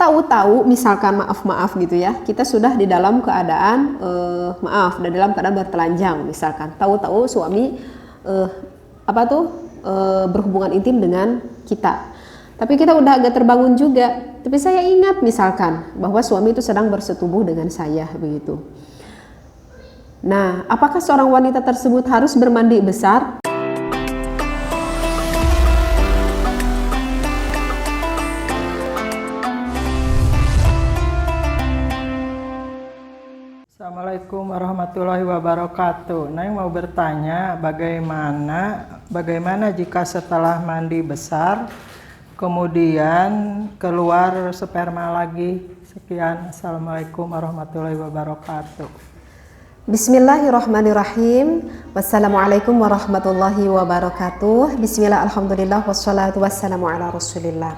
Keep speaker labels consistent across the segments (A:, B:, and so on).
A: tahu-tahu misalkan maaf gitu ya, kita sudah di dalam keadaan dalam keadaan bertelanjang misalkan, tahu-tahu suami berhubungan intim dengan kita, tapi kita udah agak terbangun juga, tapi saya ingat misalkan bahwa suami itu sedang bersetubuh dengan saya begitu. Nah, apakah seorang wanita tersebut harus bermandi besar?
B: Assalamualaikum warahmatullahi wabarakatuh. Neng mau bertanya bagaimana jika setelah mandi besar kemudian keluar sperma lagi? Sekian. Assalamualaikum warahmatullahi wabarakatuh.
A: Bismillahirrahmanirrahim. Wassalamualaikum warahmatullahi wabarakatuh. Bismillah, alhamdulillah, wassalatu wassalamu ala rasulillah.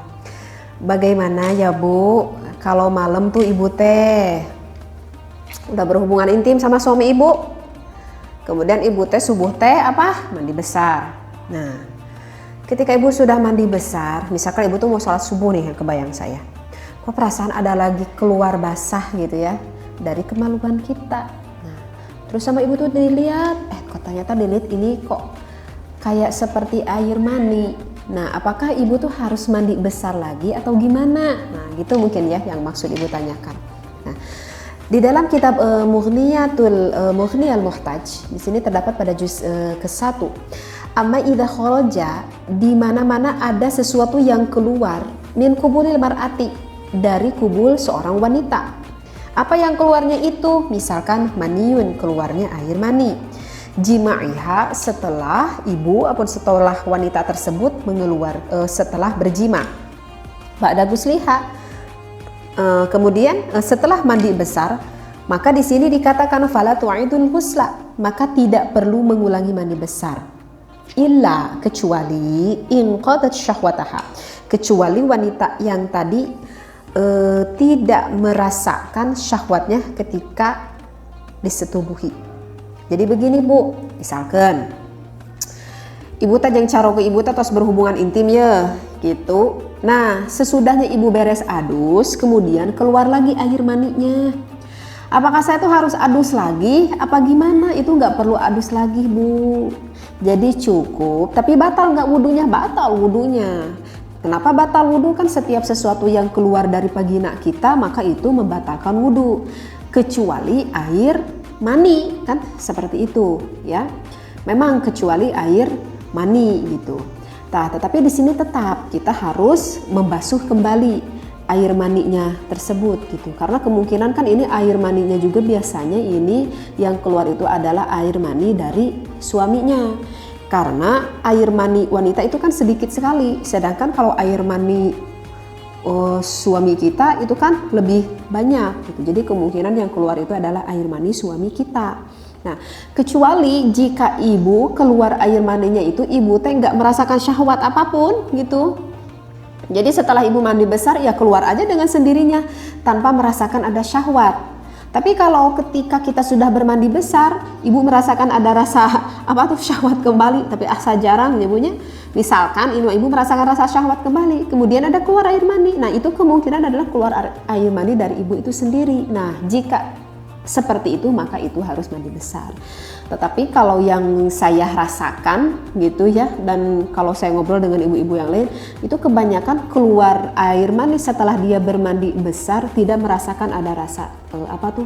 A: Bagaimana ya Bu, kalau malam tuh ibu teh udah berhubungan intim sama suami ibu, kemudian ibu teh subuh teh mandi besar. Nah, ketika ibu sudah mandi besar, misalkan ibu tuh mau sholat subuh nih, kebayang saya, kok perasaan ada lagi keluar basah gitu ya dari kemaluan kita. Nah, terus sama ibu tuh dilihat, kok ternyata dilihat ini kok kayak seperti air mani. Nah, apakah ibu tuh harus mandi besar lagi atau gimana? Nah, gitu mungkin ya yang maksud ibu tanyakan. Nah, di dalam kitab Mughniyal Muhtaj, di sini terdapat pada juz ke-1. Amma idza kharaja, di mana-mana ada sesuatu yang keluar min kubulil mar'ati, dari kubul seorang wanita. Apa yang keluarnya itu? Misalkan maniun, keluarnya air mani. Jima'iha, setelah ibu ataupun setelah wanita tersebut setelah berjima. Ba'da gusliha, kemudian setelah mandi besar, maka di sini dikatakan fala tu'idul ghusla, maka tidak perlu mengulangi mandi besar. Illa, kecuali in qadat syahwataha, kecuali wanita yang tadi tidak merasakan syahwatnya ketika disetubuhi. Jadi begini Bu, misalkan ibu teh jeung caroko ibu teh tos berhubungan intim ya gitu. Nah, sesudahnya ibu beres adus, kemudian keluar lagi air maninya. Apakah saya tuh harus adus lagi? Apa gimana? Itu nggak perlu adus lagi Bu. Jadi cukup, tapi batal nggak wudunya? Batal wudunya. Kenapa batal wudu? Kan setiap sesuatu yang keluar dari vagina kita, maka itu membatalkan wudu. Kecuali air mani, kan seperti itu ya. Memang kecuali air mani gitu. Nah, tetapi di sini tetap kita harus membasuh kembali air maninya tersebut gitu. Karena kemungkinan kan ini air maninya juga biasanya ini yang keluar itu adalah air mani dari suaminya. Karena air mani wanita itu kan sedikit sekali, sedangkan kalau air mani suami kita itu kan lebih banyak gitu. Jadi kemungkinan yang keluar itu adalah air mani suami kita. Nah, kecuali jika ibu keluar air maninya itu ibu teh nggak merasakan syahwat apapun gitu. Jadi setelah ibu mandi besar ya keluar aja dengan sendirinya tanpa merasakan ada syahwat. Tapi kalau ketika kita sudah bermandi besar, ibu merasakan ada rasa syahwat kembali, tapi asa jarang ibunya. Misalkan ibu merasakan rasa syahwat kembali, kemudian ada keluar air mani. Nah, itu kemungkinan adalah keluar air mani dari ibu itu sendiri. Nah, jika seperti itu maka itu harus mandi besar. Tetapi kalau yang saya rasakan gitu ya, dan kalau saya ngobrol dengan ibu-ibu yang lain, itu kebanyakan keluar air mani setelah dia bermandi besar tidak merasakan ada rasa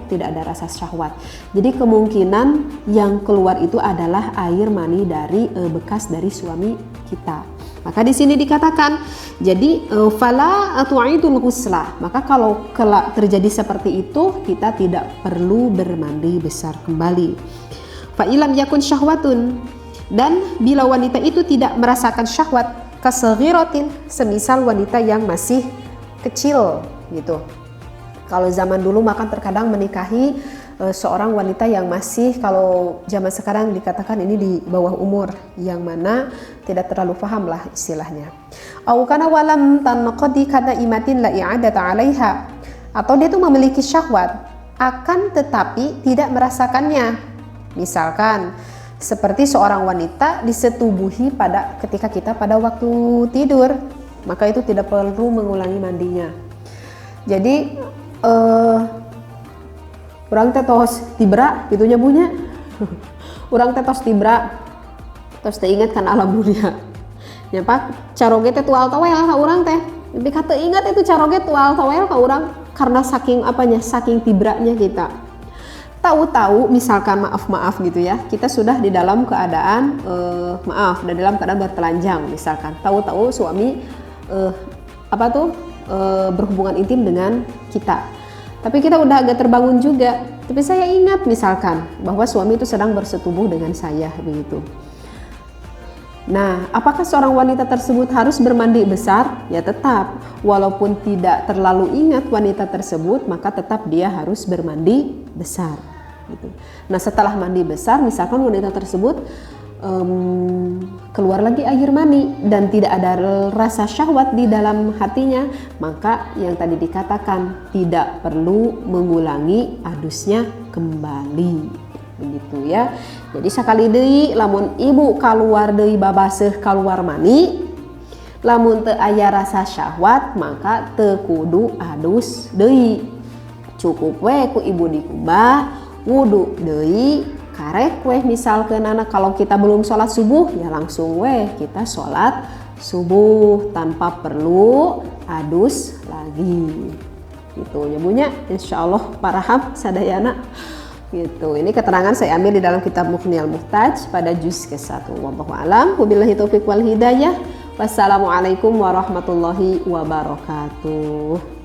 A: tidak ada rasa syahwat. Jadi kemungkinan yang keluar itu adalah air mani dari bekas dari suami kita. Maka di sini dikatakan, jadi fala tu'idul ghusla, maka kalau kelak terjadi seperti itu kita tidak perlu bermandi besar kembali. Fa ilam yakun syahwatun, dan bila wanita itu tidak merasakan syahwat, kasaghiratin, semisal wanita yang masih kecil gitu. Kalau zaman dulu maka terkadang menikahi seorang wanita yang masih, kalau zaman sekarang dikatakan ini di bawah umur, yang mana tidak terlalu paham lah istilahnya. Au kana walam tanqadi kana imatin la i'adata 'alaiha, atau dia tuh memiliki syahwat akan tetapi tidak merasakannya. Misalkan seperti seorang wanita disetubuhi ketika kita pada waktu tidur, maka itu tidak perlu mengulangi mandinya. Jadi orang teh tos tibra gitunya bunya. Orang teh tos tibra tos teh inget kan alam dunia. Ya pak caroge teh tual tawel ka urang teh. Tapi kata ingat itu caroge tual tawel ka urang karena saking apanya, saking tibranya kita. Tahu-tahu misalkan maaf gitu ya, kita sudah di dalam keadaan dalam keadaan bertelanjang misalkan. Tahu-tahu suami berhubungan intim dengan kita. Tapi kita udah agak terbangun juga. Tapi saya ingat misalkan bahwa suami itu sedang bersetubuh dengan saya begitu. Nah, apakah seorang wanita tersebut harus bermandi besar? Ya tetap, walaupun tidak terlalu ingat wanita tersebut, maka tetap dia harus bermandi besar. Gitu. Nah, setelah mandi besar, misalkan wanita tersebut keluar lagi air mani dan tidak ada rasa syahwat di dalam hatinya, maka yang tadi dikatakan tidak perlu mengulangi adusnya kembali. Begitu ya. Jadi sekali deui lamun ibu keluar deui babaseuh keluar mani, lamun teu aya rasa syahwat maka teu kudu adus deui. Cukup we ku ibu dikubah, wudu deui, karek we misalkeun anak kalau kita belum sholat subuh ya langsung we kita sholat subuh tanpa perlu adus lagi. Gitu nyebunya insyaallah paraham sadayana. Gitu. Ini keterangan saya ambil di dalam kitab Mughniyal Muhtaj pada juz ke-1. Wallahu a'lam. Wabillahi taufiq wal hidayah. Wassalamualaikum warahmatullahi wabarakatuh.